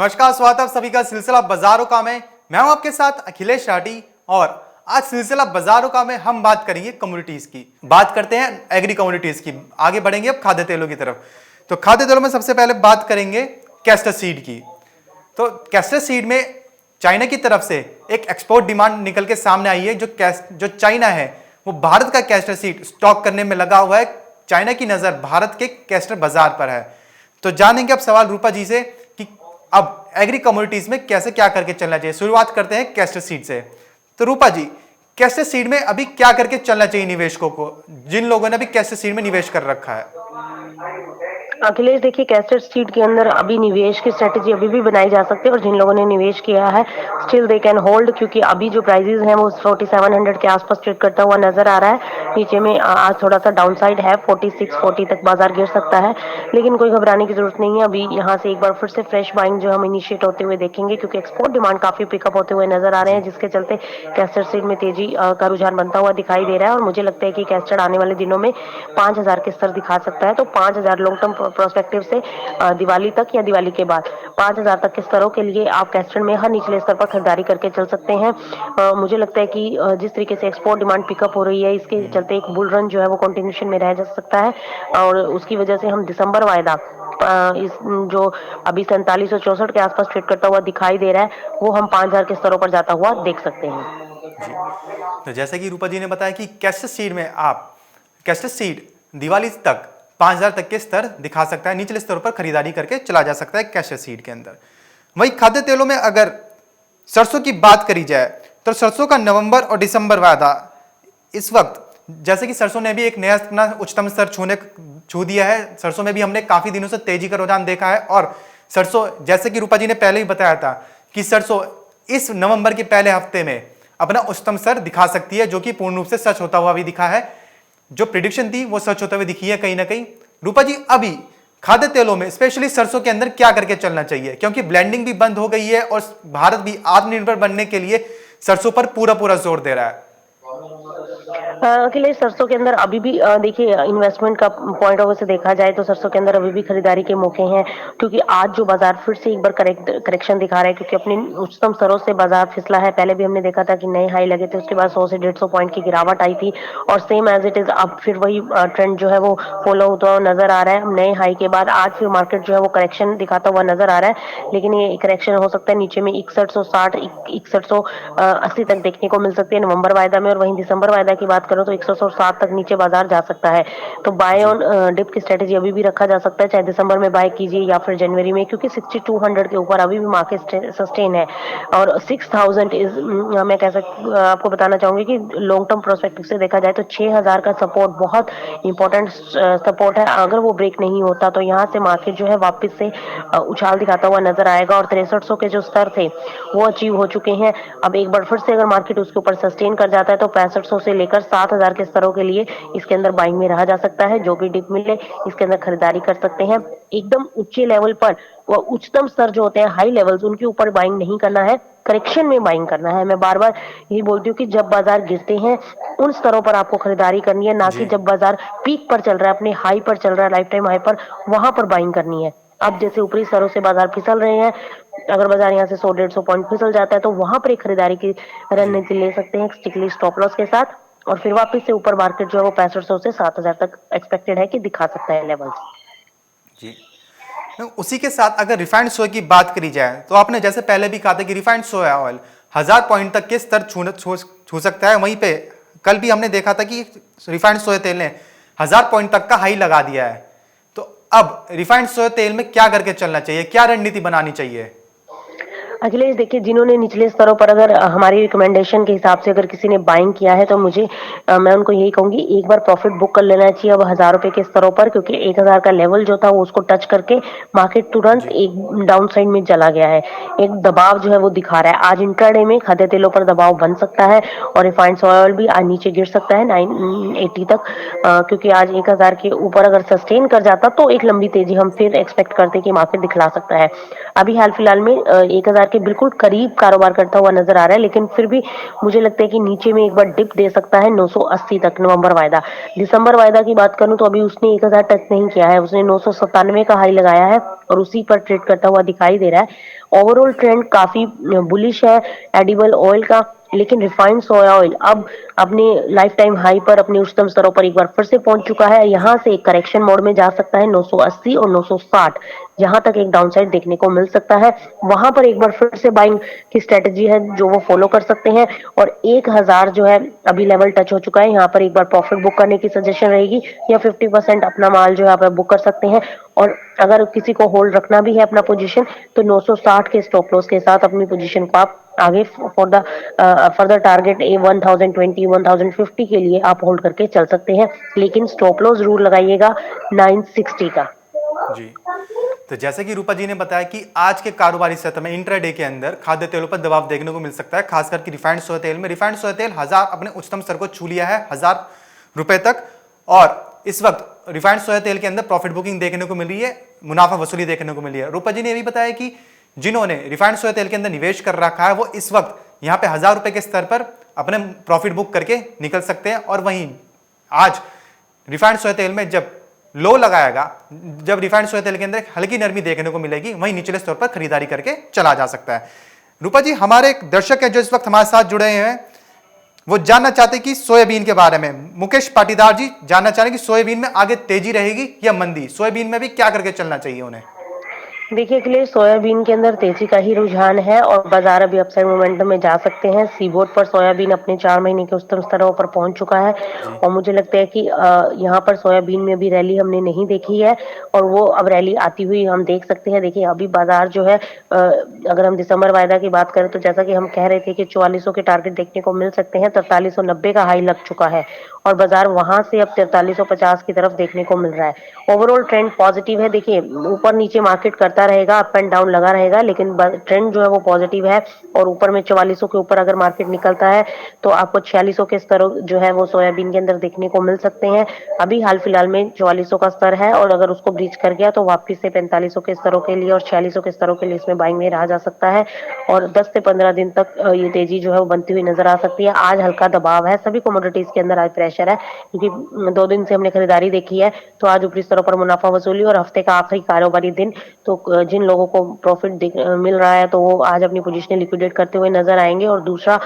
नमस्कार, स्वागत है आप सभी का सिलसिला बाजारों का में। मैं हूं आपके साथ अखिलेश राठी और आज सिलसिला बाजारों का में हम बात करेंगे कम्युनिटीज की। बात करते हैं एग्री कम्युनिटीज की। आगे बढ़ेंगे अब खाद्य तेलों की तरफ। तो खाद्य तेलों में सबसे पहले बात करेंगे कैस्टर सीड की। तो कैस्टर सीड में चाइना की तरफ से एक एक्सपोर्ट डिमांड निकल के सामने आई है। जो चाइना है वो भारत का कैस्टर सीड स्टॉक करने में लगा हुआ है। चाइना की नजर भारत के कैस्टर बाजार पर है। तो जानेंगे अब सवाल रूपा जी से कि अब एग्री कम्युनिटीज में कैसे क्या करके चलना चाहिए। शुरुआत करते हैं कैस्टर सीड से। तो रूपा जी, कैस्टर सीड में अभी क्या करके चलना चाहिए निवेशकों को, जिन लोगों ने अभी कैस्टर सीड में निवेश कर रखा है? अखिलेश, देखिए कैस्टर सीड के अंदर अभी निवेश की स्ट्रेटेजी अभी भी बनाई जा सकती है और जिन लोगों ने निवेश किया है स्टिल दे कैन होल्ड, क्योंकि अभी जो प्राइसेस हैं वो 4700 के आसपास ट्रेड करता हुआ नजर आ रहा है। नीचे में आज थोड़ा सा डाउनसाइड है, 4640 तक बाजार गिर सकता है, लेकिन कोई घबराने की जरूरत नहीं है। अभी यहाँ से एक बार फिर से फ्रेश बाइंग जो हम इनिशिएट होते हुए देखेंगे, क्योंकि एक्सपोर्ट डिमांड काफी पिकअप होते हुए नजर आ रहे हैं, जी जिसके चलते कैस्टर सीड में तेजी का रुझान बनता हुआ दिखाई दे रहा है। और मुझे लगता है कि कैस्टर आने वाले दिनों में 5000 के स्तर दिखा सकता है। तो 5000 लॉन्ग टर्म प्रोस्पेक्टिव से दिवाली तक या दिवाली के बाद 5000 तक के स्तरों के लिए आप कैस्टर में हर निचले स्तर पर खरीदारी करके चल सकते हैं। मुझे लगता है कि जिस तरीके से एक्सपोर्ट डिमांड पिकअप हो रही है, इसके चलते एक बुल रन जो है वो कंटिन्यूशन में रह जा सकता है और उसकी वजह से हम दिसंबर वायदा इस जो अभी 4764 के आसपास ट्रेड करता हुआ दिखाई दे रहा है, वो हम 5000 के स्तरों पर जाता हुआ देख सकते हैं। जी। तो जैसे कि रूपा जी ने बताया कि कैस्टर सीड में आप कैस्टर सीड दिवाली तक 5000 तक के स्तर दिखा सकता है। निचले स्तरों पर खरीदारी करके चला जा सकता है कैस्टर सीड के अंदर। वही खाद्य तेलों में अगर सरसों की बात करी जाए तो सरसों का नवंबर और दिसंबर वायदा इस वक्त, जैसे कि सरसों ने भी एक नया अपना उच्चतम स्तर छू दिया है। सरसों में भी हमने काफी दिनों से तेजी का रुझान देखा है और सरसों, जैसे कि रूपा जी ने पहले ही बताया था कि सरसों इस नवंबर के पहले हफ्ते में अपना उच्चतम स्तर दिखा सकती है, जो कि पूर्ण रूप से सच होता हुआ भी दिखा है। जो प्रिडिक्शन थी वो सच होते हुए दिखी है कहीं ना कहीं। रूपा जी, अभी खाद्य तेलों में स्पेशली सरसों के अंदर क्या करके चलना चाहिए, क्योंकि ब्लेंडिंग भी बंद हो गई है और भारत भी आत्मनिर्भर बनने के लिए सरसों पर पूरा पूरा जोर दे रहा है। अखिलेश, सरसों के अंदर अभी भी देखिए इन्वेस्टमेंट का पॉइंट ऑफ व्यू से देखा जाए तो सरसों के अंदर अभी भी खरीदारी के मौके हैं, क्योंकि आज जो बाजार फिर से एक बार करेक्शन दिखा रहा है, क्योंकि अपने उच्चतम स्तरों से बाजार फिसला है। पहले भी हमने देखा था कि नए हाई लगे थे, उसके बाद 100 से 150 पॉइंट की गिरावट आई थी और सेम एज इट इज अब फिर वही ट्रेंड जो है वो फॉलो होता हुआ नजर आ रहा है। नए हाई के बाद आज फिर मार्केट जो है वो करेक्शन दिखाता हुआ नजर आ रहा है, लेकिन ये करेक्शन हो सकता है नीचे में 6160 6180 तक देखने को मिल सकती है नवंबर वायदा में। और वहीं दिसंबर वायदा की बात करो तो 107 तक नीचे बाजार जा सकता है। तो बाय जी ऑन डिप की स्ट्रेटेजी अभी भी रखा जा सकता है, चाहे दिसंबर में बाय कीजिए या फिर जनवरी में, क्योंकि 6200 के ऊपर अभी भी मार्केट सस्टेन है। और 6000 इज, मैं आपको बताना चाहूंगी कि लॉन्ग टर्म प्रोस्पेक्टिव से देखा जाए तो 6000 का सपोर्ट बहुत इंपॉर्टेंट सपोर्ट है। अगर वो ब्रेक नहीं होता तो यहाँ से मार्केट जो है वापस से उछाल दिखाता हुआ नजर आएगा और 6300 के जो स्तर थे वो अचीव हो चुके हैं। अब एक बार फिर से अगर मार्केट उसके ऊपर सस्टेन कर जाता है तो 6500 से लेकर 7000 के स्तरों के लिए इसके अंदर बाइंग में रहा जा सकता है। जो भी डिप मिले इसके अंदर खरीदारी कर सकते हैं। एकदम ऊंचे लेवल पर वो उच्चतम स्तर जो होते हैं हाई लेवल्स, उनके ऊपर बाइंग नहीं करना है, करेक्शन में बाइंग करना है। मैं बार बार यही बोलती हूँ कि जब बाजार गिरते हैं उन स्तरों पर आपको खरीदारी करनी है, ना कि जी जब बाजार पीक पर चल रहा है, अपने हाई पर चल रहा है, लाइफ टाइम हाई पर, वहां पर बाइंग करनी है। अब जैसे ऊपरी स्तरों से बाजार फिसल रहे हैं, अगर बाजार यहाँ से 100-150 पॉइंट फिसल जाता है तो वहां पर एक खरीदारी की जी रणनीति ले सकते हैं, स्टिकली स्टॉप लॉस के साथ। और फिर वापस से ऊपर मार्केट जो है वो 6500 से 7000 तक एक्सपेक्टेड है कि दिखा सकता है लेवल्स। जी। तो उसी के साथ अगर रिफाइंड सोया की बात करी जाए तो आपने जैसे पहले भी कहा था कि रिफाइंड सोया ऑयल 1000 पॉइंट तक के स्तर छू सकता है। वहीं पे कल भी हमने देखा था कि रिफाइंड सोया तेल ने 1000 पॉइंट तक का हाई लगा दिया है। तो अब रिफाइंड सोया तेल में क्या करके चलना चाहिए, क्या रणनीति बनानी चाहिए? अखिलेश, देखिए जिन्होंने निचले स्तरों पर अगर हमारी रिकमेंडेशन के हिसाब से अगर किसी ने बाइंग किया है तो मैं उनको यही कहूंगी एक बार प्रॉफिट बुक कर लेना चाहिए अब 1000 रुपए के स्तरों पर, क्योंकि 1000 का लेवल जो था वो उसको टच करके मार्केट तुरंत जी एक डाउन साइड में चला गया है। एक दबाव जो है वो दिखा रहा है। आज इंट्राडे में खाद्य तेलों पर दबाव बन सकता है और रिफाइंड ऑयल भी आज नीचे गिर सकता है 980 तक, क्योंकि आज 1000 के ऊपर अगर सस्टेन कर जाता तो एक लंबी तेजी हम फिर एक्सपेक्ट करते कि मार्केट दिखला सकता है। अभी हाल फिलहाल में 1000 के बिल्कुल करीब कारोबार करता हुआ नजर आ रहा है, लेकिन फिर भी मुझे लगता है कि नीचे में एक बार डिप दे सकता है 980 तक नवंबर वायदा। दिसंबर वायदा की बात करूं तो अभी उसने 1000 टच नहीं किया है, उसने 997 का हाई लगाया है और उसी पर ट्रेड करता हुआ दिखाई दे रहा है। ओवरऑल ट्रेंड काफी बुलिश है एडिबल ऑयल का, लेकिन रिफाइंड सोया ऑयल अब अपने लाइफ टाइम हाई पर अपने उच्चतम स्तरों पर एक बार फिर से पहुंच चुका है। जी यहाँ से एक करेक्शन मोड में जा सकता है 980 और 960, जहां तक एक डाउनसाइड देखने को मिल सकता है। वहां पर एक बार फिर से बाइंग की स्ट्रेटेजी है जो वो फॉलो कर सकते हैं। और 1000 जो है अभी लेवल टच हो चुका है, यहाँ पर एक बार प्रॉफिट बुक करने की सजेशन रहेगी, या 50% अपना माल जो है आप बुक कर सकते हैं। और अगर किसी को होल्ड रखना भी है अपना पोजीशन, तो 960 के स्टॉप लॉस के साथ अपनी पोजीशन को आप आगे फॉर द फर्दर टारगेट ए 1020 1050 के लिए आप होल्ड करके चल सकते हैं, लेकिन स्टॉप लॉस जरूर लगाइएगा 960 का। जी। तो जैसे कि रूपा जी ने बताया कि आज के कारोबारी सत्र में इंट्राडे के अंदर खाद्य तेलों पर दबाव देखने को मिल सकता है, खास करके रिफाइंड सोया तेल में। रिफाइंड सोया तेल 1000 अपने उच्चतम स्तर को छू लिया है, 1000 रुपए तक। और इस वक्त रिफाइंड सोया तेल के अंदर प्रॉफिट बुकिंग देखने को मिल रही है, मुनाफा वसूली देखने को मिली है। रूपा जी ने यह भी बताया कि जिन्होंने रिफाइंड सोया तेल के अंदर निवेश कर रखा है वो इस वक्त यहाँ पे 1000 रुपए के स्तर पर अपने प्रॉफिट बुक करके निकल सकते हैं। और वहीं आज रिफाइंड सोया तेल में जब लो लगाएगा, जब रिफाइंड सोया तेल के अंदर हल्की नरमी देखने को मिलेगी, वहीं निचले स्तर पर खरीदारी करके चला जा सकता है। रूपा जी, हमारे एक दर्शक है जो इस वक्त हमारे साथ जुड़े हैं, वो जानना चाहते हैं कि सोयाबीन के बारे में। मुकेश पाटीदार जी जानना चाह रहे हैं कि सोयाबीन में आगे तेजी रहेगी या मंदी, सोयाबीन में भी क्या करके चलना चाहिए उन्हें। देखिए अखिलेश, सोयाबीन के अंदर तेजी का ही रुझान है और बाजार अभी अपसाइड मोमेंटम में जा सकते हैं। सीबोर्ड पर सोयाबीन अपने 4 महीने के उच्चतम स्तरों पर पहुंच चुका है जी और मुझे लगता है कि यहाँ पर सोयाबीन में भी रैली हमने नहीं देखी है और वो अब रैली आती हुई हम देख सकते हैं। देखिए अभी बाजार जो है अगर हम दिसंबर वायदा की बात करें तो जैसा कि हम कह रहे थे कि 4400 के टारगेट देखने को मिल सकते हैं, 4390 का हाई लग चुका है और बाजार वहां से अब 4350 की तरफ देखने को मिल रहा है। ओवरऑल ट्रेंड पॉजिटिव है। देखिए ऊपर नीचे मार्केट करता रहेगा, अप एंड डाउन लगा रहेगा, लेकिन ट्रेंड जो है वो पॉजिटिव है। और ऊपर में 4400 के ऊपर अगर मार्केट निकलता है तो आपको 4600 के स्तर जो है वो सोयाबीन के अंदर देखने को मिल सकते हैं। अभी हाल फिलहाल में 4400 का स्तर है और अगर उसको ब्रीच कर गया तो वापस से 4500 के स्तरों के लिए और 4600 के स्तरों के लिए इसमें बाइंग में रहा जा सकता है और 10 से 15 दिन तक ये तेजी जो है वो बनती हुई नजर आ सकती है। आज हल्का दबाव है, सभी कमोडिटीज के अंदर आज प्रेशर है क्योंकि 2 दिन से हमने खरीदारी देखी है, तो आज ऊपरी स्तरों पर मुनाफा वसूली और हफ्ते का आखिरी कारोबारी दिन, तो जिन लोगों को प्रॉफिट मिल रहा है तो वो आज अपनी पोजीशन लिक्विडेट करते हुए नजर आएंगे। और दूसरा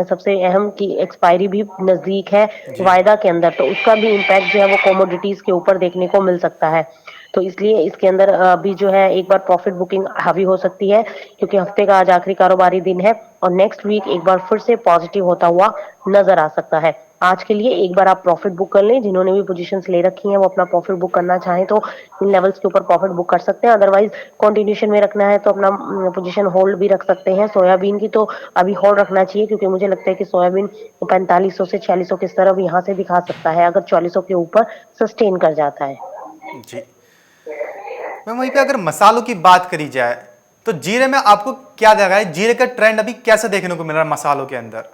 सबसे अहम की एक्सपायरी भी नजदीक है जी वायदा के अंदर, तो उसका भी इम्पैक्ट जो है वो कमोडिटीज के ऊपर देखने को मिल सकता है। तो इसलिए इसके अंदर अभी जो है एक बार प्रॉफिट बुकिंग हावी हो सकती है क्योंकि हफ्ते का आज आखिरी कारोबारी दिन है और नेक्स्ट वीक एक बार फिर से पॉजिटिव होता हुआ नजर आ सकता है। आज के लिए एक बार आप प्रॉफिट बुक कर लें, जिन्होंने भी पोजीशंस ले रखी हैं वो अपना प्रॉफिट बुक करना चाहें तो इन लेवल्स के ऊपर प्रॉफिट बुक कर सकते हैं। अदरवाइज कंटिन्यूशन में रखना है तो अपना पोजीशन होल्ड भी रख सकते हैं। सोयाबीन की तो अभी होल्ड रखना चाहिए क्योंकि मुझे लगता है कि सोयाबीन 4500 से 4600 किस तरफ यहाँ से दिखा सकता है अगर 4400 के ऊपर सस्टेन कर जाता है। जी। मैम वहीं पे अगर मसालों की बात करी जाए तो जीरे में आपको क्या लगा है, जीरे का ट्रेंड अभी कैसे देखने को मिल रहा है मसालों के अंदर।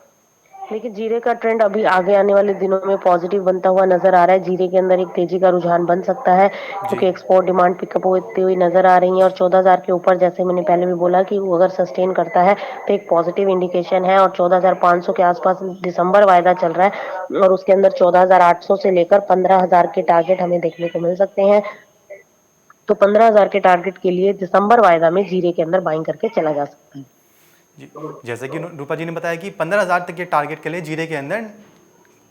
देखिए जीरे का ट्रेंड अभी आगे आने वाले दिनों में पॉजिटिव बनता हुआ नजर आ रहा है। जीरे के अंदर एक तेजी का रुझान बन सकता है जी क्योंकि एक्सपोर्ट डिमांड पिकअप होती हुई नजर आ रही है और 14000 के ऊपर, जैसे मैंने पहले भी बोला कि वो अगर सस्टेन करता है तो एक पॉजिटिव इंडिकेशन है। और 14500 के आसपास दिसंबर वायदा चल रहा है और उसके अंदर 14800 से लेकर 15000 के टारगेट हमें देखने को मिल सकते हैं। तो 15000 के टारगेट के लिए दिसंबर वायदा में जीरे के अंदर बाइंग करके चला जा सकता है। जी। जैसे कि रूपा जी ने बताया कि 15,000 तक के टारगेट के लिए जीरे के अंदर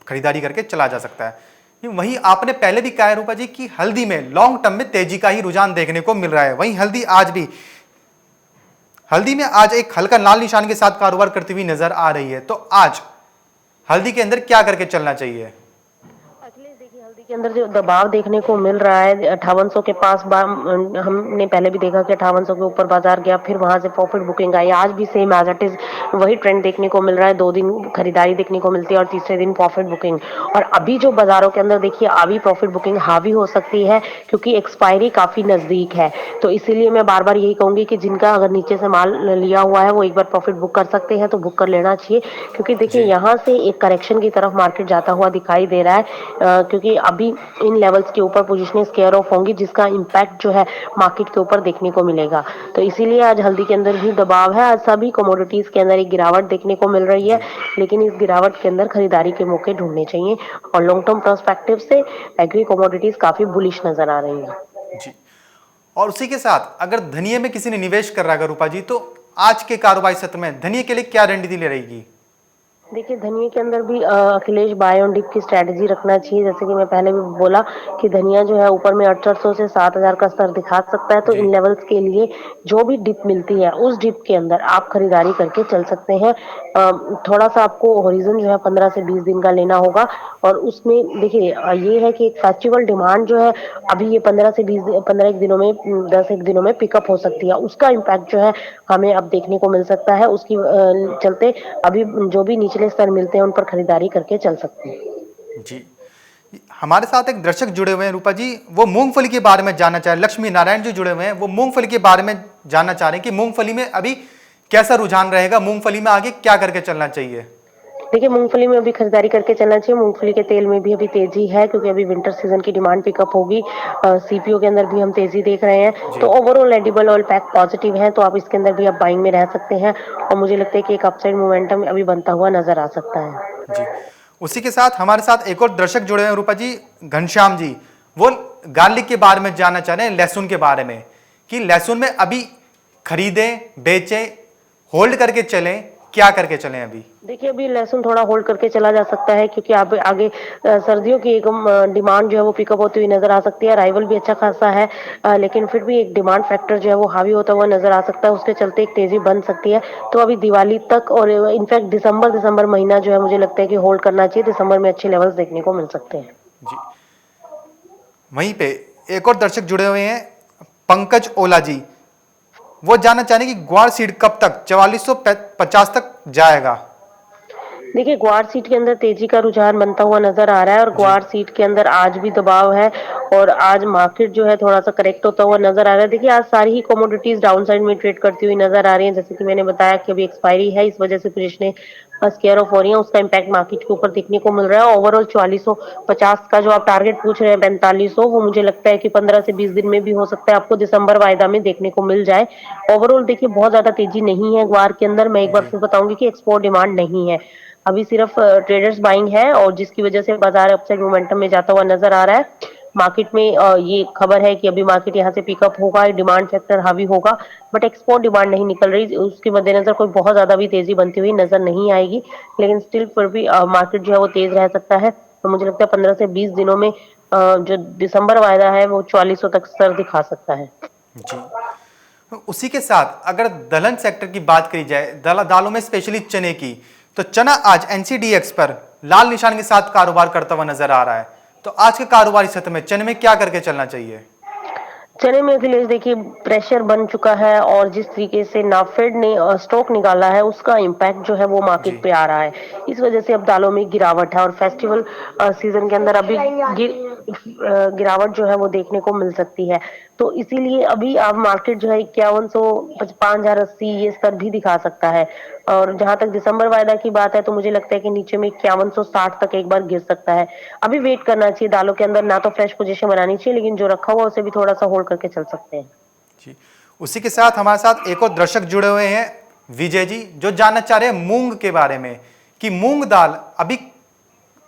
खरीदारी करके चला जा सकता है। वहीं आपने पहले भी कहा है रूपा जी कि हल्दी में लॉन्ग टर्म में तेजी का ही रुझान देखने को मिल रहा है। वहीं हल्दी में आज एक हल्का लाल निशान के साथ कारोबार करती हुई नजर आ रही है। तो आज हल्दी के अंदर क्या करके चलना चाहिए। अखिलेश देखिए हल्दी के अंदर जो दबाव देखने को मिल रहा है 5800 के पास, हमने पहले भी देखा कि 5800 के ऊपर बाजार गया, फिर वहां से प्रॉफिट बुकिंग आई। आज भी सेम एज इट इज वही ट्रेंड देखने को मिल रहा है। 2 दिन खरीदारी देखने को मिलती है और तीसरे दिन प्रॉफिट बुकिंग। और अभी जो बाजारों के अंदर देखिए अभी प्रॉफिट बुकिंग हावी हो सकती है क्योंकि एक्सपायरी काफी नजदीक है। तो इसीलिए मैं बार बार यही कहूंगी कि जिनका अगर नीचे से माल लिया हुआ है वो एक बार प्रॉफिट बुक कर सकते हैं तो बुक कर लेना चाहिए क्योंकि देखिए जी यहाँ से एक करेक्शन की तरफ मार्केट जाता हुआ दिखाई दे रहा है क्योंकि अभी अभी इन लेवल्स के ऊपर पोजीशनें स्क्वायर ऑफ होंगी, जिसका इम्पैक्ट जो है मार्केट के ऊपर देखने को मिलेगा। तो इसीलिए आज हल्दी के अंदर भी दबाव है। आज सभी कमोडिटीज के अंदर एक गिरावट देखने को मिल रही है, जी लेकिन इस गिरावट के अंदर खरीदारी के मौके ढूंढने चाहिए और लॉन्ग टर्म पर्सपेक्टिव से एग्री कमोडिटीज काफी बुलिश नजर आ रही है। जी। और उसी के साथ अगर धनिये में किसी ने निवेश कर रहा है रूपा जी, तो आज के कारोबारी सत्र में धनिये के लिए क्या रणनीति ले रहेगी? देखिए धनिया के अंदर भी अखिलेश बाय ऑन डिप की स्ट्रेटजी रखना चाहिए। जैसे कि मैं पहले भी बोला कि धनिया जो है ऊपर में 6800 से 7000 का स्तर दिखा सकता है, तो जी इन लेवल्स के लिए जो भी डिप मिलती है उस डिप के अंदर आप खरीदारी करके चल सकते हैं। थोड़ा सा आपको होरिजन जो है 15 से 20 दिन का लेना होगा और उसमें देखिए ये है कि एक फेस्टिवल डिमांड जो है अभी ये 15 एक दिनों में 10 एक दिनों में पिकअप हो सकती है। उसका इम्पैक्ट जो है हमें अब देखने को मिल सकता है। उसकी चलते अभी जो भी निचले स्तर मिलते हैं उन पर खरीदारी करके चल सकते हैं। जी। हमारे साथ एक दर्शक जुड़े हुए हैं रूपा जी, वो मूंगफली के बारे में जानना चाह रहे हैं। लक्ष्मी नारायण जी जुड़े हुए हैं, वो मूंगफली के बारे में जानना चाह रहे हैं कि मूंगफली में अभी कैसा रुझान रहेगा, मूंगफली में आगे क्या करके चलना चाहिए? देखिए मूंगफली में अभी खरीदारी करके चलना चाहिए। मूंगफली के तेल में भी अभी तेजी है क्योंकि अभी विंटर सीजन की डिमांड पिकअप होगी। सीपीओ के अंदर भी हम तेजी देख रहे हैं, तो जी overall edible oil pack positive है, तो आप इसके अंदर भी आप बाइंग में रह सकते हैं और मुझे लगता है कि एक अपसाइड मोमेंटम अभी बनता हुआ नजर आ सकता है। जी। उसी के साथ हमारे साथ एक और दर्शक जुड़े हैं रूपा जी, घनश्याम जी, वो गार्लिक के बारे में जानना चाह रहे हैं, लहसुन के बारे में, कि लहसुन में अभी खरीदें, बेचें, होल्ड करके चलें, क्या करके चलें अभी? देखिए अभी लहसुन थोड़ा होल्ड करके चला जा सकता है क्योंकि आप आगे सर्दियों की एक डिमांड जो है वो पिकअप होती हुई नजर आ सकती है। अराइवल भी अच्छा खासा है, लेकिन फिर भी एक डिमांड फैक्टर जो है वो हावी होता हुआ नजर आ सकता है। उसके चलते एक तेजी बन सकती है। तो अभी दिवाली तक और इनफैक्ट दिसंबर महीना जो है मुझे लगता है कि होल्ड करना चाहिए। दिसंबर में अच्छे लेवल्स देखने को मिल सकते हैं। जी। वहीं पे एक और दर्शक जुड़े हुए हैं, पंकज ओला जी, वो जानना चाह रहे हैं कि ग्वार सीड कब तक 4450 तक जाएगा? देखिए ग्वार सीट के अंदर तेजी का रुझान बनता हुआ नजर आ रहा है और जी ग्वार सीट के अंदर आज भी दबाव है और आज मार्केट जो है थोड़ा सा करेक्ट होता हुआ नजर आ रहा है। देखिए आज सारी ही कमोडिटीज डाउन साइड में ट्रेड करती हुई नजर आ रही हैं। जैसे कि मैंने बताया कि अभी एक्सपायरी है, इस वजह से पोजीशनें स्केयर ऑफ हो रही है। उसका इम्पैक्ट मार्केट के ऊपर देखने को मिल रहा है। ओवरऑल 4450 का जो आप टारगेट पूछ रहे हैं 4500, वो मुझे लगता है कि 15 से 20 दिन में भी हो सकता है आपको दिसंबर वायदा में देखने को मिल जाए। ओवरऑल देखिए बहुत ज्यादा तेजी नहीं है ग्वार के अंदर। मैं एक बार जी फिर बताऊंगी कि एक्सपोर्ट डिमांड नहीं है, अभी सिर्फ ट्रेडर्स बाइंग है और जिसकी वजह से बाजार अपसाइड मोमेंटम में जाता हुआ नजर आ रहा है। मार्केट में ये खबर है कि अभी मार्केट यहाँ से पिकअप होगा, डिमांड फैक्टर हावी होगा, बट एक्सपोर्ट डिमांड नहीं निकल रही। उसके मद्देनजर कोई बहुत ज्यादा भी तेजी बनती हुई नजर नहीं आएगी, लेकिन स्टिल फिर भी मार्केट जो है वो तेज रह सकता है। तो मुझे लगता है 15 से 20 दिनों में जो दिसंबर वायदा है वो 4400 तक स्तर दिखा सकता है। जी। उसी के साथ अगर दलहन सेक्टर की बात करी जाए, दालों में स्पेशली चने की, तो चना आज एनसीडीएक्स पर लाल निशान के साथ कारोबार करता हुआ नजर आ रहा है। तो आज के कारोबारी सत्र में चने में क्या करके चलना चाहिए? चने में अखिलेश देखिए प्रेशर बन चुका है और जिस तरीके से नाफेड ने स्टॉक निकाला है उसका इम्पैक्ट जो है वो जी मार्केट पे आ रहा है। इस वजह से अब दालों में गिरावट है और फेस्टिवल सीजन के अंदर अभी गिरावट जो है वो देखने को मिल सकती है। तो इसीलिए अभी आप मार्केट जो है 5100 5080 ये स्तर भी दिखा सकता है। और जहां तक दिसंबर वायदा की बात है तो मुझे लगता है कि नीचे में 5160 तक एक बार गिर सकता है। अभी वेट करना चाहिए दालों के अंदर, ना तो फ्रेश पोजीशन बनानी चाहिए, लेकिन जो रखा हुआ उसे भी थोड़ा सा होल्ड करके चल सकते हैं। जी। उसी के साथ हमारे साथ एक और दर्शक जुड़े हुए हैं, विजय जी, जो जानना चाह रहे हैं मूंग के बारे में, कि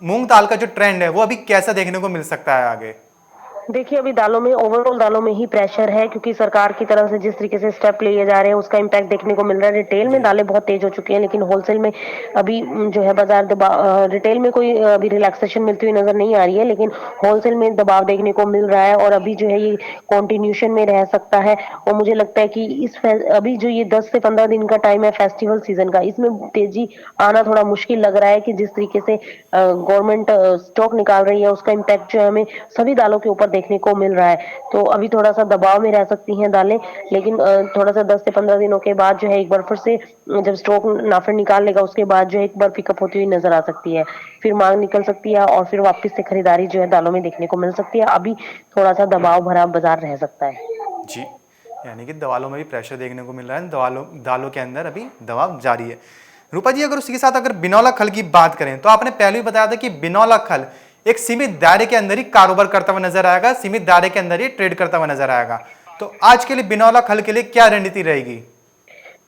मूंग दाल का जो ट्रेंड है वो अभी कैसा देखने को मिल सकता है आगे? देखिए अभी दालों में ओवरऑल दालों में ही प्रेशर है क्योंकि सरकार की तरफ से जिस तरीके से स्टेप लिए जा रहे हैं उसका इम्पैक्ट देखने को मिल रहा है। रिटेल में जी दालें बहुत तेज हो चुकी हैं, लेकिन होलसेल में अभी जो है बाजार दबाव, रिटेल में कोई अभी रिलैक्सेशन मिलती हुई नजर नहीं आ रही है, लेकिन होलसेल में दबाव देखने को मिल रहा है और अभी जो है ये कॉन्टिन्यूशन में रह सकता है। और मुझे लगता है कि अभी जो ये 10 से 15 दिन का टाइम है फेस्टिवल सीजन का, इसमें तेजी आना थोड़ा मुश्किल लग रहा है कि जिस तरीके से गवर्नमेंट स्टॉक निकाल रही है उसका इम्पैक्ट जो है हमें सभी दालों के ऊपर देखने को मिल रहा है। तो अभी थोड़ा सा दबाव में रह सकती हैं दालें, लेकिन थोड़ा सा 10 से 15 दिनों के बाद जो है एक बार फिर से जब स्टॉक नाफेड निकाल लेगा उसके बाद जो है एक बार पिकअप होती हुई नजर आ सकती है। फिर मांग निकल सकती है और फिर वापस से खरीदारी जो है दालों में देखने को मिल सकती है। अभी थोड़ा सा दबाव भरा बाजार रह सकता है। जी। यानी कि दवालों में भी प्रेशर देखने को मिल रहा है, दालों के अंदर अभी दबाव जारी है। रूपा जी, अगर उसी के साथ अगर बिनौला खल की बात करें, तो आपने पहले भी बताया था कि बिनौला खल एक सीमित दायरे के अंदर ही कारोबार करता हुआ नजर आएगा, सीमित दायरे के अंदर ही ट्रेड करता हुआ नजर आएगा। तो आज के लिए बिनौला खल के लिए क्या रणनीति रहेगी?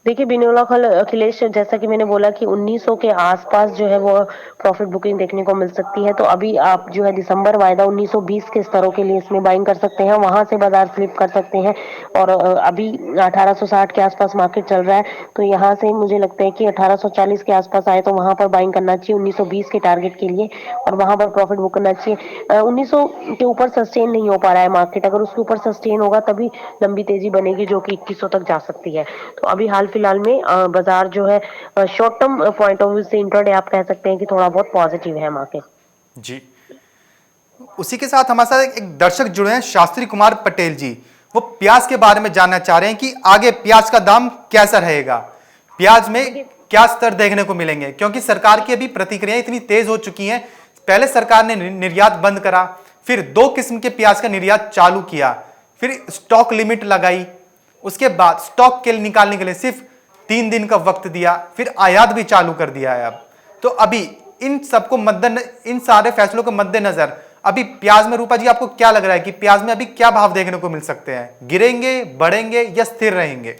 देखिए, बिनोला खल अखिलेश, जैसा कि मैंने बोला कि 1900 के आसपास जो है वो प्रॉफिट बुकिंग देखने को मिल सकती है। तो अभी आप जो है दिसंबर वायदा 1920 के स्तरों के लिए इसमें बाइंग कर सकते हैं, वहां से बाजार स्लिप कर सकते हैं। और अभी 1860 के आसपास मार्केट चल रहा है, तो यहाँ से मुझे लगता है कि 1840 के आसपास आए तो वहां पर बाइंग करना चाहिए 1920 के टारगेट के लिए, और वहां पर प्रॉफिट बुक करना चाहिए। 1900 के ऊपर सस्टेन नहीं हो पा रहा है मार्केट, अगर उसके ऊपर सस्टेन होगा तभी लंबी तेजी बनेगी जो कि 2100 तक जा सकती है। तो अभी हाल फिलहाल में बाजार जो है short term point of view से इंट्राडे आप कह सकते हैं कि थोड़ा बहुत पॉजिटिव है मार्केट। जी, उसी के साथ हमारे साथ एक दर्शक जुड़े हैं, शास्त्री कुमार पटेल जी। वो प्याज के बारे में जानना चाह रहे हैं कि आगे प्याज का दाम कैसा रहेगा, प्याज में क्या स्तर देखने को मिलेंगे, क्योंकि सरकार की अभी प्रतिक्रियाएं इतनी तेज हो चुकी हैं। पहले सरकार ने निर्यात बंद करा, फिर 2 किस्म के प्याज का निर्यात चालू किया, फिर स्टॉक लिमिट लगाई, उसके बाद स्टॉक के निकालने के लिए सिर्फ 3 दिन का वक्त दिया, फिर आयात भी चालू कर दिया है अब। तो अभी इन सबको इन सारे फैसलों के मद्देनजर अभी प्याज में, रूपा जी, आपको क्या लग रहा है कि प्याज में अभी क्या भाव देखने को मिल सकते हैं? गिरेंगे, बढ़ेंगे या स्थिर रहेंगे?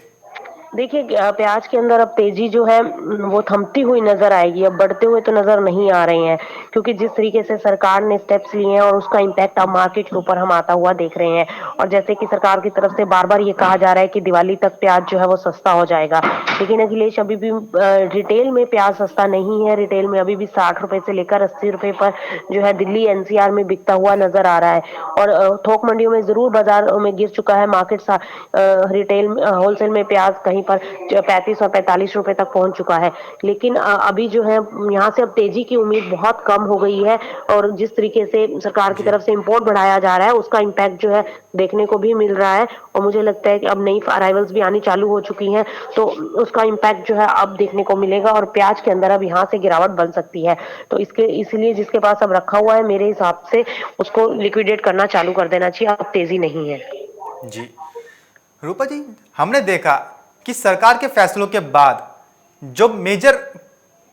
देखिए, प्याज के अंदर अब तेजी जो है वो थमती हुई नजर आएगी, अब बढ़ते हुए तो नजर नहीं आ रहे हैं, क्योंकि जिस तरीके से सरकार ने स्टेप्स लिए हैं और उसका इम्पैक्ट अब मार्केट के ऊपर हम आता हुआ देख रहे हैं। और जैसे कि सरकार की तरफ से बार बार ये कहा जा रहा है कि दिवाली तक प्याज जो है वो सस्ता हो जाएगा, लेकिन अखिलेश अभी भी रिटेल में प्याज सस्ता नहीं है। रिटेल में अभी भी 60 रुपए से लेकर 80 रुपए पर जो है दिल्ली एनसीआर में बिकता हुआ नजर आ रहा है। और थोक मंडियों में जरूर बाजार में गिर चुका है मार्केट, रिटेल होलसेल में प्याज कहीं पर 35 और 45 रुपए तक पहुंच चुका है। लेकिन अभी जो है यहाँ से अब तेजी की उम्मीद बहुत कम हो गई है, और जिस तरीके से सरकार की जी, तरफ से इंपोर्ट बढ़ाया जा रहा है उसका इम्पैक्ट जो है देखने को भी मिल रहा है। और मुझे लगता है कि अब नई अराइवल्स भी आनी चालू हो चुकी हैं, तो उसका इम्पैक्ट जो है अब देखने को मिलेगा, और प्याज के अंदर अब यहाँ से गिरावट बन सकती है। तो इसलिए जिसके पास अब रखा हुआ है मेरे हिसाब से उसको लिक्विडेट करना चालू कर देना चाहिए, अब तेजी नहीं है। जी, रूपा जी, हमने देखा कि सरकार के फैसलों के बाद जो मेजर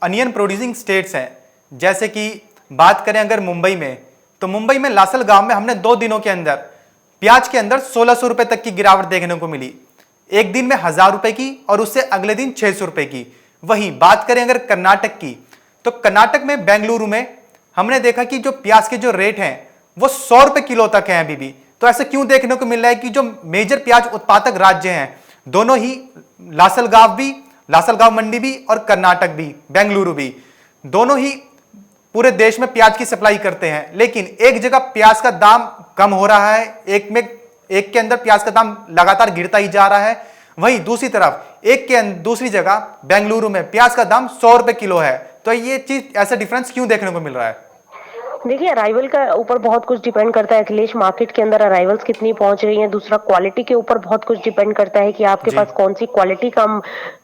अनियन प्रोड्यूसिंग स्टेट्स हैं, जैसे कि बात करें अगर मुंबई में, तो मुंबई में लासल गांव में हमने 2 दिनों के अंदर प्याज के अंदर 1600 रुपए तक की गिरावट देखने को मिली। एक दिन में 1000 रुपए की और उससे अगले दिन 600 रुपए की। वहीं बात करें अगर कर्नाटक की, तो कर्नाटक में बेंगलुरु में हमने देखा कि जो प्याज के जो रेट हैं वो 100 रुपए किलो तक हैं अभी भी। तो ऐसा क्यों देखने को मिल रहा है कि जो मेजर प्याज उत्पादक राज्य हैं, दोनों ही लासलगांव मंडी भी और कर्नाटक भी, बेंगलुरु भी, दोनों ही पूरे देश में प्याज की सप्लाई करते हैं, लेकिन एक जगह प्याज का दाम कम हो रहा है, एक के अंदर प्याज का दाम लगातार गिरता ही जा रहा है। वहीं दूसरी तरफ दूसरी जगह बेंगलुरु में प्याज का दाम 100 रुपए किलो है। तो ये चीज, ऐसा डिफरेंस क्यों देखने को मिल रहा है? देखिए, अराइवल का ऊपर बहुत कुछ डिपेंड करता है अखिलेश, मार्केट के अंदर अराइवल्स कितनी पहुंच रही हैं। दूसरा, क्वालिटी के ऊपर बहुत कुछ डिपेंड करता है कि आपके जी, पास कौन सी क्वालिटी का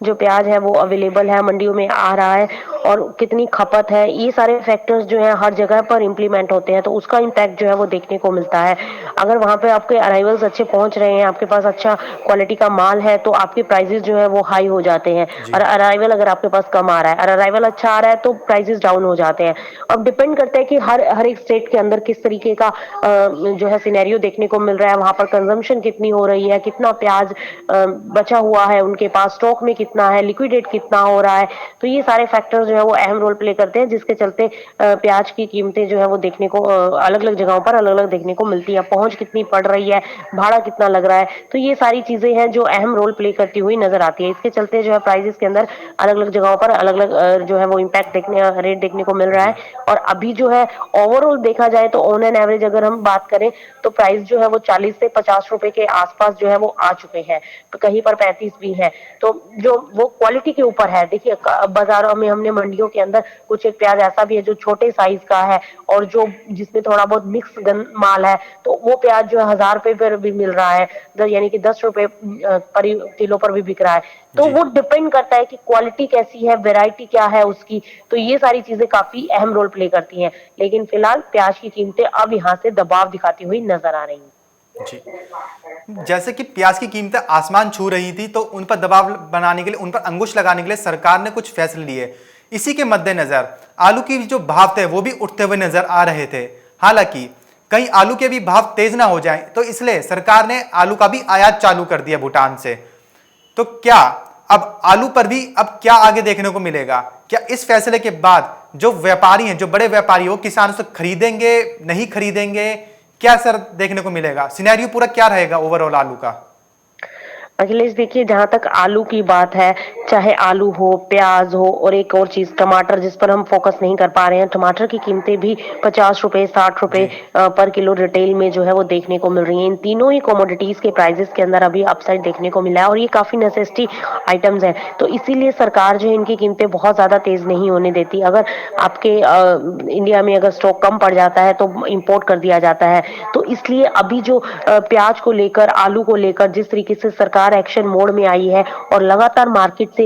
जो प्याज है वो अवेलेबल है, मंडियों में आ रहा है, और कितनी खपत है। ये सारे फैक्टर्स जो है हर जगह पर इम्प्लीमेंट होते हैं, तो उसका इम्पैक्ट जो है वो देखने को मिलता है। अगर वहां पे आपके अराइवल्स अच्छे पहुंच रहे हैं, आपके पास अच्छा क्वालिटी का माल है, तो आपके प्राइसेस जो है वो हाई हो जाते हैं। जी, और अराइवल अगर आपके पास कम आ रहा है और अराइवल अच्छा आ रहा है तो प्राइसेस डाउन हो जाते हैं। अब डिपेंड करता है कि हर एक स्टेट के अंदर किस तरीके का जो है सिनेरियो देखने को मिल रहा है, वहां पर कंजम्पशन कितनी हो रही है, कितना प्याज बचा हुआ है उनके पास, स्टॉक में कितना है, लिक्विडेट कितना हो रहा है। तो ये सारे फैक्टर्स जो है वो अहम रोल प्ले करते हैं, जिसके चलते प्याज की कीमतें जो है वो देखने को अलग अलग जगहों पर अलग अलग देखने को मिलती है। पहुंच कितनी पड़ रही है, भाड़ा कितना लग रहा है, तो ये सारी चीजें हैं जो अहम रोल प्ले करती हुई नजर आती है। इसके चलते जो है प्राइसेस के अंदर अलग अलग जगहों पर अलग अलग जो है वो इम्पैक्ट रेट देखने को मिल रहा है। जी, और अभी जो है ओवरऑल देखा जाए तो ऑन एन एवरेज अगर हम बात करें तो प्राइस जो है वो 40 से 50 रुपए के आसपास जो है वो आ चुके हैं, तो कहीं पर 35 भी है। तो जो वो क्वालिटी के ऊपर है। देखिए, बाजारों में हमने मंडियों के अंदर कुछ एक प्याज ऐसा भी है जो छोटे साइज का है और जो जिसमें थोड़ा बहुत मिक्स माल है, तो वो प्याज जो है 1000 रुपए पर भी मिल रहा है, यानी कि 10 रुपए पर किलो पर भी बिक रहा है। तो जी, वो डिपेंड करता है कि क्वालिटी कैसी है, वेराइटी क्या है उसकी, तो ये सारी चीजें काफी अहम रोल प्ले करती हैं। लेकिन फिलहाल प्याज की कीमतें अब यहाँ से दबाव दिखाती हुई नजर आ रही हैं। जी। जैसे कि प्याज की कीमतें आसमान छू रही थी, तो उन पर दबाव बनाने के लिए, उन पर अंकुश लगाने के लिए सरकार ने कुछ फैसले लिए। इसी के मद्देनजर आलू की जो भाव थे वो भी उठते हुए नजर आ रहे थे। हालांकि कहीं आलू के भी भाव तेज ना हो जाएं, तो इसलिए सरकार ने आलू का भी आयात चालू कर दिया भूटान से। तो क्या अब आलू पर भी अब क्या आगे देखने को मिलेगा? क्या इस फैसले के बाद जो व्यापारी हैं, जो बड़े व्यापारी, वो किसानों से खरीदेंगे, नहीं खरीदेंगे? क्या सर देखने को मिलेगा? सिनेरियो पूरा क्या रहेगा ओवरऑल आलू का? अखिलेश देखिए, जहां तक आलू की बात है, चाहे आलू हो, प्याज हो, और एक और चीज टमाटर, जिस पर हम फोकस नहीं कर पा रहे हैं, टमाटर की कीमतें भी 50 रुपए 60 रुपए जी पर किलो रिटेल में जो है वो देखने को मिल रही है। इन तीनों ही कमोडिटीज के प्राइसेस के अंदर अभी अपसाइड देखने को मिला है, और ये काफी नेसेसिटी आइटम्स है, तो इसीलिए सरकार जो है इनकी कीमतें बहुत ज्यादा तेज नहीं होने देती। अगर आपके इंडिया में अगर स्टॉक कम पड़ जाता है तो इंपोर्ट कर दिया जाता है। तो इसलिए अभी जो प्याज को लेकर, आलू को लेकर जिस तरीके से सरकार एक्शन मोड में आई है और लगातार मार्केट से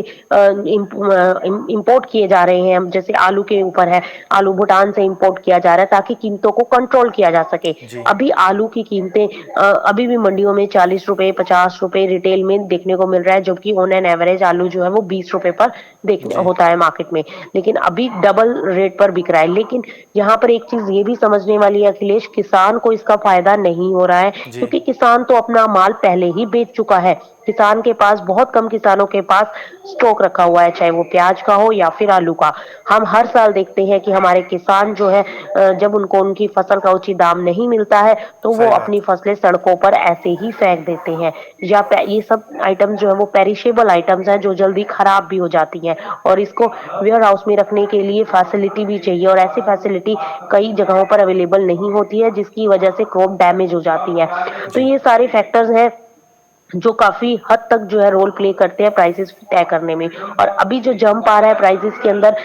इंपोर्ट किए जा रहे हैं, जैसे आलू के ऊपर है, आलू भूटान से इंपोर्ट किया जा रहा है ताकि कीमतों को कंट्रोल किया जा सके। जी अभी आलू की कीमतें अभी भी मंडियों में 40 रुपए 50 रुपए रिटेल में देखने को मिल रहा है, जबकि ऑन एन एवरेज आलू जो है वो 20 रुपए पर देखने जी होता है मार्केट में, लेकिन अभी डबल रेट पर बिक रहा है। लेकिन यहाँ पर एक चीज ये भी समझने वाली है अखिलेश, किसान को इसका फायदा नहीं हो रहा है, जी क्योंकि किसान तो अपना माल पहले ही बेच चुका है। किसान के पास, बहुत कम किसानों के पास स्टॉक रखा हुआ है, चाहे वो प्याज का हो या फिर आलू का। हम हर साल देखते हैं कि हमारे किसान जो है जब उनको उनकी फसल का उचित दाम नहीं मिलता है तो वो सही अपनी बात। फसलें सड़कों पर ऐसे ही फेंक देते हैं, या ये सब आइटम जो है वो पेरिशेबल आइटम्स हैं जो जल्दी खराब भी हो जाती हैं, और इसको वेयर हाउस में रखने के लिए फैसिलिटी भी चाहिए, और ऐसी फैसिलिटी कई जगहों पर अवेलेबल नहीं होती है, जिसकी वजह से क्रॉप डैमेज हो जाती है। तो जी ये सारे फैक्टर्स हैं जो काफी हद तक जो है रोल प्ले करते हैं प्राइसेस तय करने में। और अभी जो जंप आ रहा है प्राइसेस के अंदर,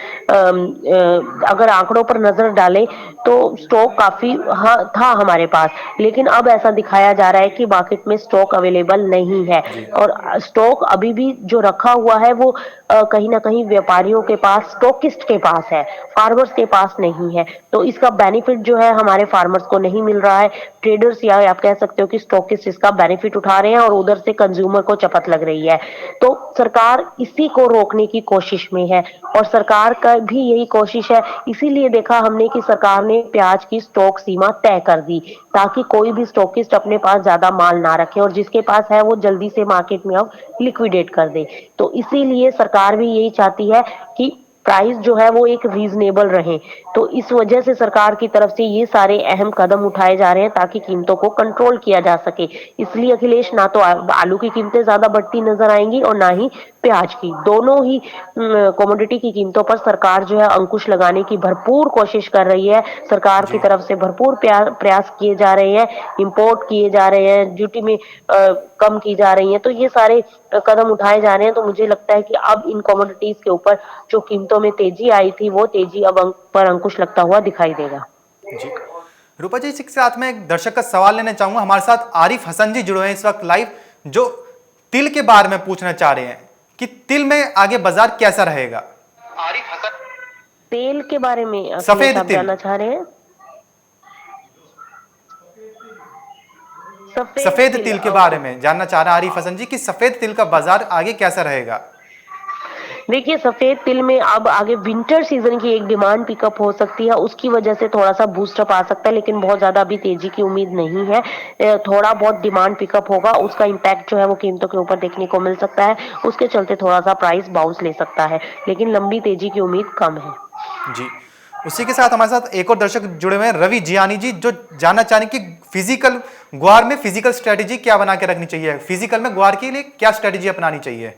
अगर आंकड़ों पर नजर डालें तो स्टॉक काफी था हमारे पास, लेकिन अब ऐसा दिखाया जा रहा है कि मार्केट में स्टॉक अवेलेबल नहीं है, जी और स्टॉक अभी भी जो रखा हुआ है वो कहीं ना कहीं व्यापारियों के पास, स्टॉकिस्ट के पास है, फार्मर्स के पास नहीं है। तो इसका बेनिफिट जो है हमारे फार्मर्स को नहीं मिल रहा है। ट्रेडर्स, या आप कह सकते हो कि स्टॉकिस्ट इसका बेनिफिट उठा रहे हैं, और उधर से कंज्यूमर को चपत लग रही है। तो सरकार इसी को रोकने की कोशिश में है, और सरकार का भी यही कोशिश है। इसीलिए देखा हमने कि सरकार ने प्याज की स्टॉक सीमा तय कर दी, ताकि कोई भी स्टॉकिस्ट अपने पास ज्यादा माल ना रखे, और जिसके पास है वो जल्दी से मार्केट में अब लिक्विडेट कर दे। तो इसीलिए सरकार भी यही चाहती है कि प्राइस जो है वो एक रीजनेबल रहे। तो इस वजह से सरकार की तरफ से ये सारे अहम कदम उठाए जा रहे हैं ताकि कीमतों को कंट्रोल किया जा सके। इसलिए अखिलेश, ना तो आलू की कीमतें ज्यादा बढ़ती नजर आएंगी और ना ही प्याज की। दोनों ही कमोडिटी की कीमतों पर सरकार जो है अंकुश लगाने की भरपूर कोशिश कर रही है। सरकार की जी तरफ से भरपूर प्रयास किए जा रहे हैं, इंपोर्ट किए जा रहे हैं, ड्यूटी में कम की जा रही है। तो ये सारे कदम उठाए जा रहे हैं। तो मुझे लगता है कि अब इन कमोडिटीज के ऊपर जो कीमतों में तेजी आई थी, वो तेजी अब पर अंकुश लगता हुआ दिखाई देगा। जी रूपा जी, इसी के साथ में एक दर्शक का सवाल लेना चाहूंगा। हमारे साथ आरिफ हसन जी जुड़े हैं इस वक्त लाइव, जो तिल के बारे में पूछना चाह रहे हैं कि तिल में आगे बाजार कैसा रहेगा। आरिफ हसन, तेल के बारे में अखिलेश सफेद आप तिल, जानना चाह रहे हैं? सफेद सफेद तिल, तिल के ओके। बारे में जानना चाह रहे हैं आरिफ हसन जी कि सफेद तिल का बाजार आगे कैसा रहेगा। देखिए, सफेद तिल में अब आगे विंटर सीजन की एक डिमांड पिकअप हो सकती है, उसकी वजह से थोड़ा सा बूस्टअप आ सकता है, लेकिन बहुत ज्यादा अभी तेजी की उम्मीद नहीं है। थोड़ा बहुत डिमांड पिकअप होगा, उसका इम्पैक्ट जो है वो कीमतों के ऊपर देखने को मिल सकता है, उसके चलते थोड़ा सा प्राइस बाउंस ले सकता है, लेकिन लंबी तेजी की उम्मीद कम है। जी उसी के साथ हमारे साथ एक और दर्शक जुड़े हुए हैं, रवि जियानी जी, जो जानना चाह रहे हैं कि फिजिकल ग्वार में फिजिकल स्ट्रेटेजी क्या बना के रखनी चाहिए, फिजिकल में ग्वार के लिए क्या स्ट्रेटेजी अपनानी चाहिए।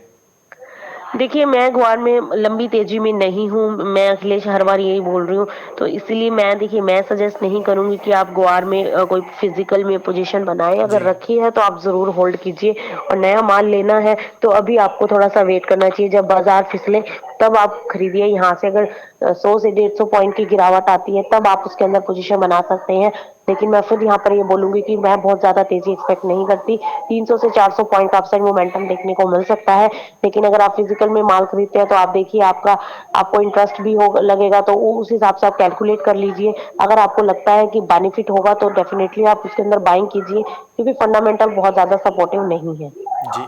देखिए, मैं ग्वार में लंबी तेजी में नहीं हूँ, मैं अखिलेश हर बार यही बोल रही हूँ, तो इसलिए मैं सजेस्ट नहीं करूंगी कि आप ग्वार में कोई फिजिकल में पोजीशन बनाएं। अगर जी रखी है तो आप जरूर होल्ड कीजिए, और नया माल लेना है तो अभी आपको थोड़ा सा वेट करना चाहिए, जब बाजार फिसले तब आप खरीदिए। यहाँ से अगर 100 से 150 पॉइंट की गिरावट आती है तब आप उसके अंदर पोजीशन बना सकते हैं, लेकिन मैं फिर यहाँ पर ये बोलूंगी कि मैं बहुत ज्यादा तेजी एक्सपेक्ट नहीं करती। 300 से 400 पॉइंट का अपसाइड मोमेंटम देखने को मिल सकता है, लेकिन अगर आप फिजिकल में माल खरीदते हैं तो आप देखिए, आपको इंटरेस्ट भी हो लगेगा, तो उस हिसाब से आप कैलकुलेट कर लीजिए। अगर आपको लगता है कि बेनिफिट होगा तो डेफिनेटली आप उसके अंदर बाइंग कीजिए, क्योंकि फंडामेंटल बहुत ज्यादा सपोर्टिव नहीं है। जी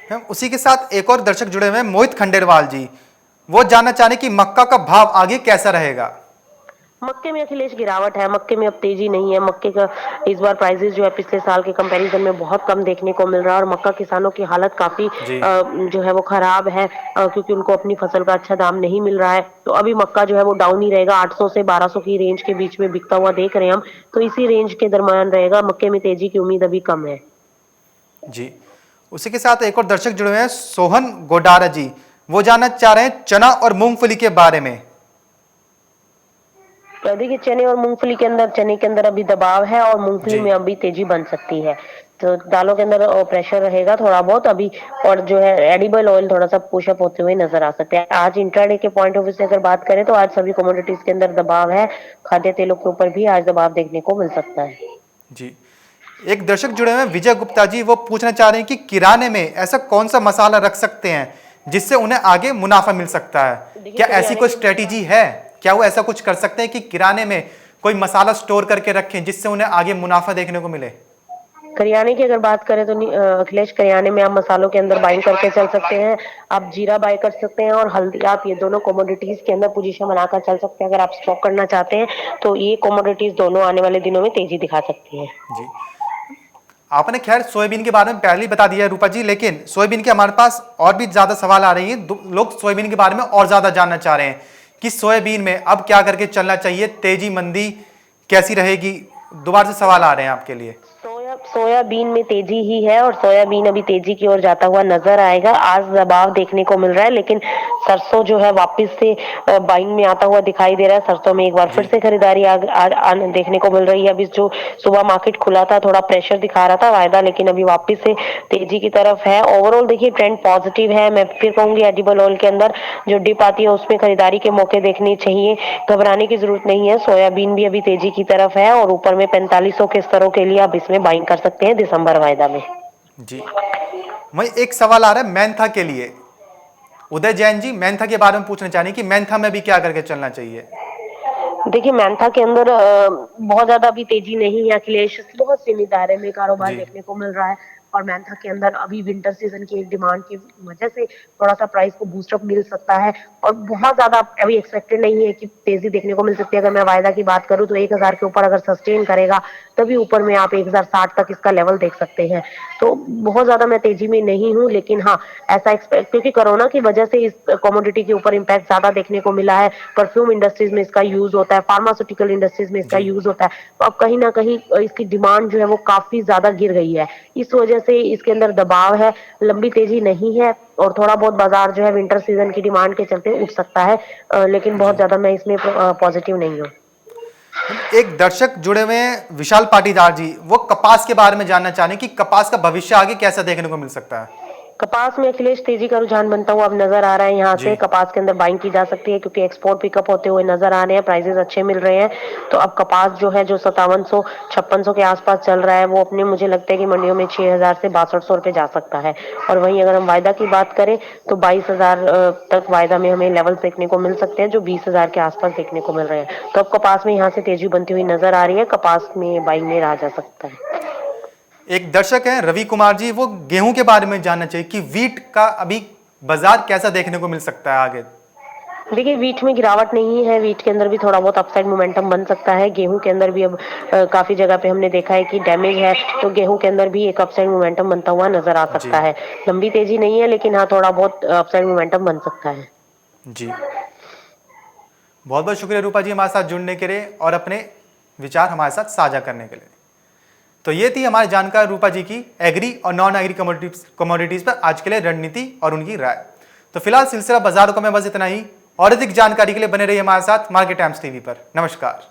हम उसी के साथ एक और दर्शक जुड़े हुए हैं, मोहित खंडेलवाल जी, वो जानना चाह रहे हैं कि मक्का का भाव आगे कैसा रहेगा। मक्के में अखिलेश गिरावट है, मक्के में अब तेजी नहीं है। मक्के का इस बार प्राइसेस जो है पिछले साल के कंपैरिजन में बहुत कम देखने को मिल रहा है और मक्का किसानों की हालत काफी जी। जो है वो खराब है, क्योंकि उनको अपनी फसल का अच्छा दाम नहीं मिल रहा है। तो अभी मक्का जो है वो डाउन ही रहेगा, 800 से 1200 की रेंज के बीच में बिकता हुआ देख रहे हैं हम। तो इसी रेंज के दरमियान रहेगा, मक्के में तेजी की उम्मीद अभी कम है। जी, उसी के साथ एक और दर्शक जुड़े हुए हैं, सोहन गोडारा जी। वो जानना चाह रहे हैं चना और मूंगफली के बारे में। तो देखिए, चने के अंदर अभी दबाव है और मूंगफली जी। में अभी तेजी बन सकती है। तो दालों के अंदर प्रेशर रहेगा थोड़ा बहुत अभी, और जो है एडिबल ऑयल थोड़ा सा पुशअप होते हुए नजर आ सकते हैं। आज इंट्राडे के पॉइंट ऑफ व्यू से अगर बात करें तो आज सभी कमोडिटीज के अंदर दबाव है। खाद्य तेलों के ऊपर भी आज दबाव देखने को मिल सकता है। जी, एक दर्शक जुड़े हुए हैं विजय गुप्ता जी। वो पूछना चाह रहे हैं कि किराने में ऐसा कौन सा मसाला रख सकते हैं जिससे उन्हें आगे मुनाफा मिल सकता है। देखिए, क्या ऐसी करियाने कोई की स्ट्रेटेजी है? क्या वो ऐसा कुछ कर सकते हैं कि किराने में कोई मसाला स्टोर करके रखें जिससे उन्हें आगे मुनाफा देखने को मिले? करियाने की अगर बात करें तो अखिलेश, करियाने में आप मसालों के अंदर बाइंग करके चल सकते हैं। आप जीरा बाय कर सकते हैं और हल्दी, आप ये दोनों कमोडिटीज के अंदर पोजीशन बनाकर चल सकते हैं। अगर आप स्टॉक करना चाहते हैं तो ये कमोडिटीज दोनों आने वाले दिनों में तेजी दिखा सकती हैं। जी, आपने खैर सोयाबीन के बारे में पहले ही बता दिया है रूपा जी, लेकिन सोयाबीन के हमारे पास और भी ज्यादा सवाल आ रही हैं। लोग सोयाबीन के बारे में और ज्यादा जानना चाह रहे हैं कि सोयाबीन में अब क्या करके चलना चाहिए, तेजी मंदी कैसी रहेगी। दोबारा से सवाल आ रहे हैं आपके लिए। सोयाबीन में तेजी ही है और सोयाबीन अभी तेजी की ओर जाता हुआ नजर आएगा। आज दबाव देखने को मिल रहा है, लेकिन सरसों जो है वापस से बाइंग में आता हुआ दिखाई दे रहा है। सरसों में एक बार फिर जी। से खरीदारी देखने को मिल रही है। अभी जो सुबह मार्केट खुला था थोड़ा प्रेशर दिखा रहा था वायदा, लेकिन अभी वापस से तेजी की तरफ है। ओवरऑल देखिए ट्रेंड पॉजिटिव है। मैं फिर कहूंगी एडिबल ऑयल के अंदर जो डिप आती है उसमें खरीदारी के मौके देखने चाहिए, घबराने की जरूरत नहीं है। सोयाबीन भी अभी तेजी की तरफ है और ऊपर में 4500 के स्तरों के लिए आप इसमें बाइंग कर सकते हैं दिसंबर वायदा में। जी, वही एक सवाल आ रहा है मेंथा के लिए। उदय जैन जी मेंथा के बारे में पूछना चाह रहे हैं कि मेंथा में भी क्या करके चलना चाहिए। देखिए, मेंथा के अंदर बहुत ज्यादा अभी तेजी नहीं है अखिलेश, बहुत सीमित दायरे में कारोबार जी। देखने को मिल रहा है। और मेंथा के अंदर अभी विंटर सीजन की एक डिमांड की वजह से थोड़ा सा प्राइस को बूस्टअप मिल सकता है और बहुत ज्यादा अभी एक्सपेक्टेड नहीं है कि तेजी देखने को मिल सकती है। अगर मैं वायदा की बात करूं तो 1000 के ऊपर अगर सस्टेन करेगा तभी ऊपर में आप 1060 तक इसका लेवल देख सकते हैं। तो बहुत ज्यादा मैं तेजी में नहीं हूं, लेकिन हाँ ऐसा एक्सपेक्ट, क्योंकि कोरोना की वजह से इस कमोडिटी के ऊपर इम्पैक्ट ज्यादा देखने को मिला है। परफ्यूम इंडस्ट्रीज में इसका यूज होता है, फार्मास्यूटिकल इंडस्ट्रीज में इसका जी। यूज होता है। तो अब कहीं ना कहीं इसकी डिमांड जो है वो काफी ज्यादा गिर गई है। इस वजह से इसके अंदर दबाव है, लंबी तेजी नहीं है और थोड़ा बहुत बाजार जो है विंटर सीजन की डिमांड के चलते उठ सकता है, लेकिन बहुत जी, ज्यादा मैं इसमें पॉजिटिव नहीं हूँ। एक दर्शक जुड़े हुए हैं विशाल पाटीदार जी। वो कपास के बारे में जानना चाह रहे हैं कि कपास का भविष्य आगे कैसा देखने को मिल सकता है। कपास में अखिलेश तेजी का रुझान बनता हुआ अब नजर आ रहा है। यहाँ जी। से कपास के अंदर बाइंग की जा सकती है क्योंकि एक्सपोर्ट पिकअप होते हुए नजर आ रहे हैं, प्राइसेस अच्छे मिल रहे हैं। तो अब कपास जो है जो 5700 5600 के आसपास चल रहा है वो अपने, मुझे लगता है कि मंडियों में 6000 से 6200 रुपए जा सकता है। और वहीं अगर हम वायदा की बात करें तो 22000 तक वायदा में हमें लेवल देखने को मिल सकते हैं जो 20000 के आसपास देखने को मिल रहे हैं। तो अब कपास में यहाँ से तेजी बनती हुई नजर आ रही है, कपास में बाइंग में रहा जा सकता है। एक दर्शक हैं रवि कुमार जी। वो गेहूं के बारे में जानना चाहिए कि वीट का अभी बाजार कैसा देखने को मिल सकता है आगे। देखिए, वीट में गिरावट नहीं है, वीट के अंदर भी थोड़ा बहुत अपसाइड मोमेंटम बन सकता है। गेहूं के अंदर भी अब काफी जगह पे हमने देखा है कि डैमेज है, तो गेहूं के अंदर भी एक अपसाइड मोमेंटम बनता हुआ नजर आ जी। सकता है। लंबी तेजी नहीं है, लेकिन हाँ थोड़ा बहुत अपसाइड मोमेंटम बन सकता है। जी, बहुत बहुत शुक्रिया रूपा जी हमारे साथ जुड़ने के लिए और अपने विचार हमारे साथ साझा करने के लिए। तो ये थी हमारी जानकार रूपा जी की एग्री और नॉन एग्री कमोडिटीज पर आज के लिए रणनीति और उनकी राय। तो फिलहाल सिलसिला बाजारों का मैं बस इतना ही, और अधिक जानकारी के लिए बने रहिए हमारे साथ मार्केट टाइम्स टीवी पर। नमस्कार।